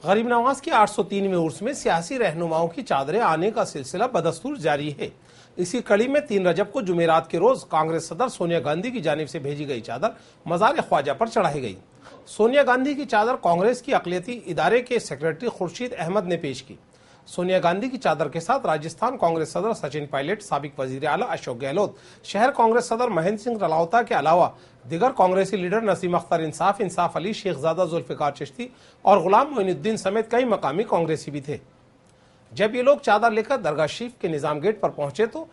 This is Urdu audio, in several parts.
غریب نواز کی 803ویں عرس میں سیاسی رہنماؤں کی چادریں آنے کا سلسلہ بدستور جاری ہے۔ اسی کڑی میں 3 رجب کو جمعرات کے روز کانگریس صدر سونیا گاندھی کی جانب سے بھیجی گئی چادر مزار خواجہ پر چڑھائی گئی۔ سونیا گاندھی کی چادر کانگریس کی اقلیتی ادارے کے سیکریٹری خورشید احمد نے پیش کی۔ سونیا گاندھی کی چادر کے ساتھ راجستھان کانگریس صدر سچن پائلٹ، سابق وزیر اعلیٰ اشوک گہلوت، شہر کانگریس صدر مہندر سنگھ رلاوتا کے علاوہ دیگر کانگریسی لیڈر نسیم اختر انصاف علی، شیخزادہ ذوالفقار چشتی اور غلام معین الدین سمیت کئی مقامی کانگریسی بھی تھے۔ جب یہ لوگ چادر لے کر درگاہ شریف کے نظام گیٹ پر پہنچے تو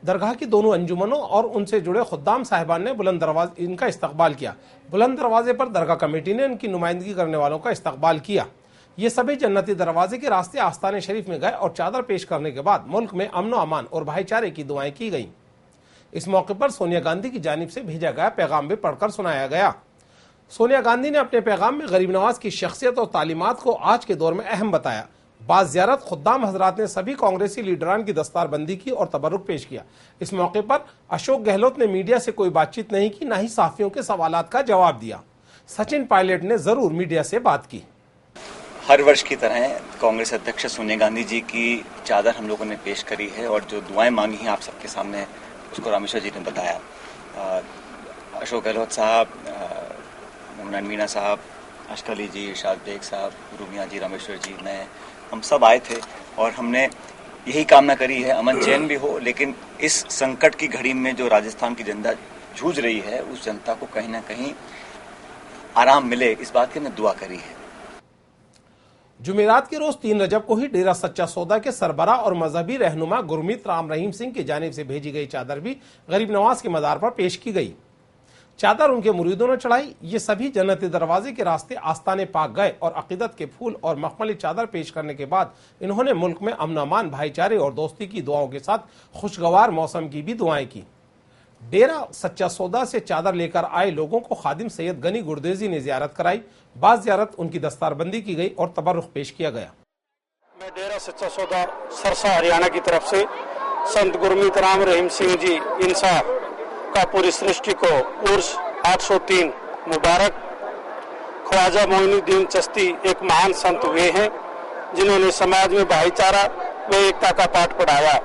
درگاہ کی دونوں انجمنوں اور ان سے جڑے خدام صاحبان نے ان کا استقبال کیا۔ بلند دروازے پر درگاہ کمیٹی نے ان کی نمائندگی کرنے والوں کا استقبال کیا۔ یہ سبھی جنتی دروازے کے راستے آستانے شریف میں گئے اور چادر پیش کرنے کے بعد ملک میں امن و امان اور بھائی چارے کی دعائیں کی گئیں۔ اس موقع پر سونیا گاندھی کی جانب سے بھیجا گیا پیغام بھی پڑھ کر سنایا گیا۔ سونیا گاندھی نے اپنے پیغام میں غریب نواز کی شخصیت اور تعلیمات کو آج کے دور میں اہم بتایا۔ بعد زیارت خدام حضرات نے سبھی کانگریسی لیڈران کی دستار بندی کی اور تبرک پیش کیا۔ اس موقع پر اشوک گہلوت نے میڈیا سے کوئی بات چیت نہیں کی، نہ ہی صحافیوں کے سوالات کا جواب دیا۔ سچن پائلٹ نے ضرور میڈیا سے بات کی۔ ہر ورش کی طرح کانگریس ادھیکش سونیا گاندھی جی کی چادر ہم لوگوں نے پیش کری ہے اور جو دعائیں مانگی ہیں آپ سب کے سامنے اس کو رامیشور جی نے بتایا۔ اشوک گہلوت صاحب، مومن مینا صاحب، اشک علی جی، ارشاد بیگ صاحب، رومیہ جی، رامیشور جی، میں، ہم سب آئے تھے اور ہم نے یہی کامنا کری ہے امن چین بھی ہو، لیکن اس سنکٹ کی گھڑی میں جو راجستھان کی جنتا جھوج رہی ہے اس جنتا کو کہیں نہ کہیں آرام ملے، اس بات کی ہم نے دعا کری ہے۔ جمعرات کے روز 3 رجب کو ہی ڈیرہ سچا سودا کے سربراہ اور مذہبی رہنما گرمیت رام رحیم سنگھ کی جانب سے بھیجی گئی چادر بھی غریب نواز کے مزار پر پیش کی گئی۔ چادر ان کے مریدوں نے چڑھائی۔ یہ سبھی جنتی دروازے کے راستے آستانے پاک گئے اور عقیدت کے پھول اور مخملی چادر پیش کرنے کے بعد انہوں نے ملک میں امن و امان، بھائی چارے اور دوستی کی دعاؤں کے ساتھ خوشگوار موسم کی بھی دعائیں کی۔ ڈیرہ سچا سودا سے چادر لے کر آئے لوگوں کو خادم سید غنی گردیزی نے زیارت کرائی۔ بعد زیارت ان کی دستار بندی کی گئی اور تبرک پیش کیا گیا۔ میں ڈیرہ سچا سودا سرسا ہریانہ کی طرف سے سنت گرمیت رام رحیم سنگھ جی انصاف کا پوری سرشٹی کو عرس 803 مبارک۔ خواجہ معین الدین چشتی ایک مہان سنت ہوئے ہیں جنہوں نے سماج میں بھائی چارہ و ایکتا کا پاٹھ پڑھایا۔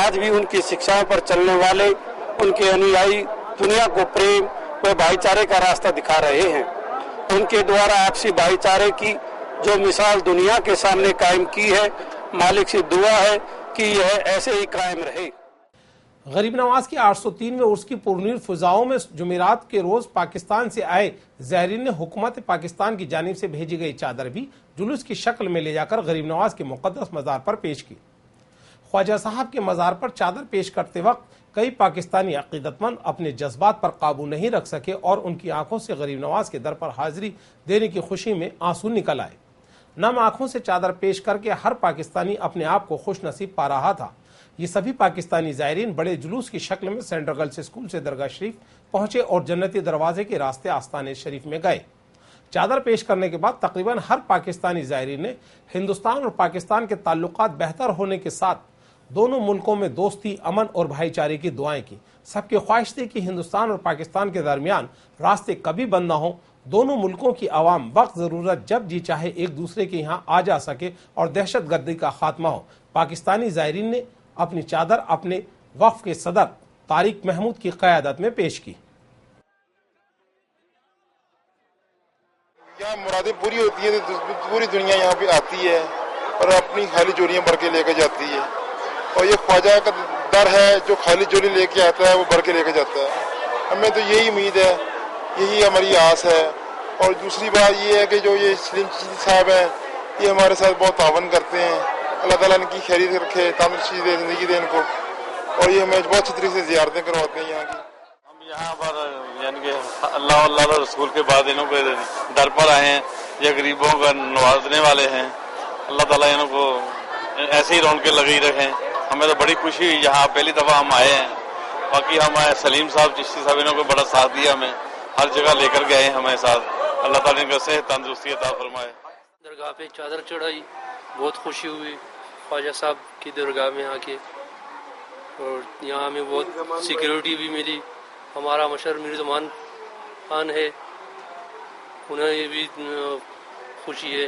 آج بھی ان کی شکشاؤں پر چلنے والے ان کے انویائی دنیا کو پریم و بھائی چارے کا راستہ دکھا رہے ہیں۔ ان کے دوارا آپسی بھائی چارے کی جو مثال دنیا کے سامنے قائم کی ہے، مالک سے دعا ہے کہ یہ ایسے ہی قائم رہے۔ غریب نواز کی 803ویں عرس کی پرنیر فضاؤں میں جمعرات کے روز پاکستان سے آئے زائرین نے حکومت پاکستان کی جانب سے بھیجی گئی چادر بھی جلوس کی شکل میں لے جا کر غریب نواز کے مقدس مزار پر پیش کی۔ خواجہ صاحب کے مزار پر چادر پیش کرتے وقت کئی پاکستانی عقیدت مند اپنے جذبات پر قابو نہیں رکھ سکے اور ان کی آنکھوں سے غریب نواز کے در پر حاضری دینے کی خوشی میں آنسو نکل آئے۔ نم آنکھوں سے چادر پیش کر کے ہر پاکستانی اپنے آپ کو خوش نصیب پا رہا تھا۔ یہ سبھی پاکستانی زائرین بڑے جلوس کی شکل میں سینٹرل گرلز اسکول سے درگاہ شریف پہنچے اور جنتی دروازے کے راستے آستانے شریف میں گئے۔ چادر پیش کرنے کے بعد تقریباً ہر پاکستانی زائرین نے ہندوستان اور پاکستان کے تعلقات بہتر ہونے کے ساتھ دونوں ملکوں میں دوستی، امن اور بھائی چارے کی دعائیں کی۔ سب کی خواہش تھی کہ ہندوستان اور پاکستان کے درمیان راستے کبھی بند نہ ہوں، دونوں ملکوں کی عوام وقت ضرورت جب جی چاہے ایک دوسرے کے یہاں آ جا سکے اور دہشت گردی کا خاتمہ ہو۔ پاکستانی زائرین نے اپنی چادر اپنے وفد کے صدر طارق محمود کی قیادت میں پیش کی۔ یہاں مرادیں پوری ہوتی ہیں تو پوری دنیا یہاں پہ آتی ہے اور اپنی خالی جولیاں بھر کے لے کے جاتی ہے، اور یہ خواجہ کا در ہے جو خالی جولی لے کے آتا ہے وہ بھر کے لے کے جاتا ہے۔ ہمیں تو یہی امید ہے، یہی ہماری آس ہے۔ اور دوسری بات یہ ہے کہ جو یہ سلیم چشتی صاحب ہیں یہ ہمارے ساتھ بہت تعاون کرتے ہیں۔ اللہ تعالیٰ ان کی خیریت رکھے، تندرستی دے، زندگی دے ان کو، اور یہ ہمیں بہت اچھی طریقے سے زیارتیں کرواتے ہیں یہاں کی۔ ہم یہاں پر یعنی کہ اللہ اور اللہ رسول کے بعد انہوں کے در پر آئے ہیں، یہ غریبوں کا نوازنے والے ہیں۔ اللہ تعالیٰ انہوں کو ایسے ہی رونقیں لگی رکھیں۔ ہمیں تو بڑی خوشی ہوئی، یہاں پہلی دفعہ ہم آئے ہیں۔ باقی ہمارے سلیم صاحب چشتی صاحب انہوں کو بڑا ساتھ دیا، ہمیں ہر جگہ لے کر گئے ہمیں ساتھ۔ اللہ تعالیٰ ان کو صحت تندرستی عطا فرمائے۔ درگاہ پہ چادر چڑھائی، بہت خوشی ہوئی خواجہ صاحب کی درگاہ میں آ کے، اور یہاں ہمیں بہت سیکیورٹی بھی ملی۔ ہمارا مشر میر زمان خان ہے، انہیں بھی خوشی ہے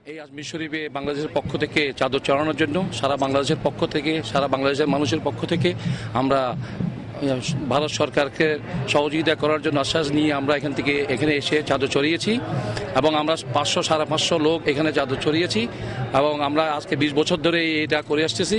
এই আজমির শরীফে বাংলাদেশের পক্ষ থেকে চাদর চড়ানোর জন্য সারা বাংলাদেশের পক্ষ থেকে, সারা বাংলাদেশের মানুষের পক্ষ থেকে আমরা ভারত সরকারকে সহযোগিতা করার জন্য আশ্বাস নিয়ে আমরা এখানে এসে চাদর চড়িয়েছি এবং আমরা 500 সাড়ে 500 লোক এখানে চাদর চড়িয়েছি এবং আমরা আজকে 20 বছর ধরে এটা করে আসতেছি।